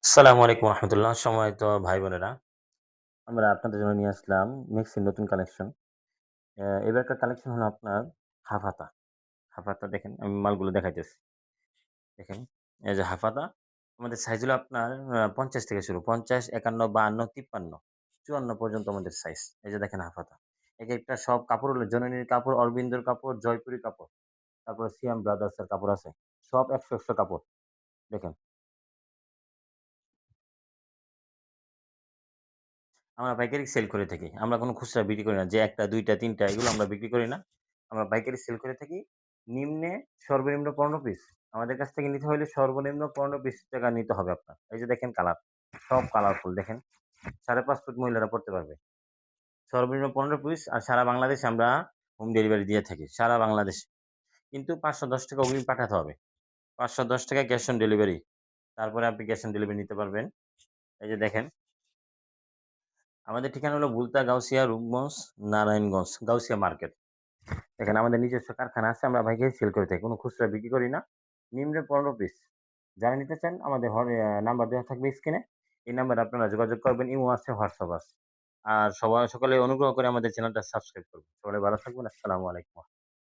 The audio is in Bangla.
আসসালামু আলাইকুম রহমতুল্লাহ। সম্মানিত ভাই বোনেরা, আমরা আপনাদের জন্য নিয়ে আসলাম মিক্সির নতুন কালেকশন। এবারকার কালেকশন হলো আপনার হাফাতা। হাফাতা দেখেন, আমি মালগুলো দেখাইতেছি। দেখেন, এই যে হাফাতা, আমাদের সাইজ হলো আপনার ৫০ থেকে শুরু। ৫০, ৫১, ৫২, ৫৩, ৫৪ পর্যন্ত আমাদের সাইজ। এই যে দেখেন হাফাতা। একেকটা সব কাপড় হলো জননীর কাপড়, অরবিন্দর কাপড়, জয়পুরি কাপড়, তারপরে সিয়াম ব্রাদার্সের কাপড় আছে। সব ১০০, ১০০ কাপড়। দেখেন। আমরা পাইকারি সেল করে থাকি। আমরা কোনো খুচরা বিক্রি করি না। যে ১ টা, ২ টা, ৩ টা এগুলো আমরা বিক্রি করি না। আমরা পাইকারি সেল করে থাকি। নিম্নে সর্বনিম্ন ১৫ পিস। আমাদের কাছ থেকে নিতে হলে সর্বনিম্ন ১৫ পিস টাকা নিতে হবে আপনার। এই যে দেখেন কালার, সব কালারফুল দেখেন। ৫.৫ ফুট মহিলারা পড়তে পারবে। সর্বনিম্ন ১৫ পিস আর সারা বাংলাদেশে আমরা হোম ডেলিভারি দিয়ে থাকি। সারা বাংলাদেশে। কিন্তু ৳৫১০ অগ্রিম পাঠাতে হবে। ৳৫১০ ক্যাশ অন ডেলিভারি। তারপরে আপনি ক্যাশ অন ডেলিভারি নিতে পারবেন। এই যে দেখেন আমাদের ঠিকানা হলো বুলতা, গাউসিয়া, রূপগঞ্জ, নারায়ণগঞ্জ, গাউসিয়া মার্কেট। দেখেন আমাদের নিজস্ব কারখানা আছে। আমরা পাইকারি সেল করে থাকি। কোনো খুচরা বিক্রি করি না। নিম্নে ১৫ পিস। যারা নিতে চান আমাদের নাম্বার দেওয়া থাকবে স্ক্রিনে। এই নাম্বারে আপনারা যোগাযোগ করবেন। ইমো আছে, হোয়াটসঅ্যাপ আছে। আর সকলে অনুগ্রহ করে আমাদের চ্যানেলটা সাবস্ক্রাইব করবেন। সবাই ভালো থাকবেন। আসসালামু আলাইকুম।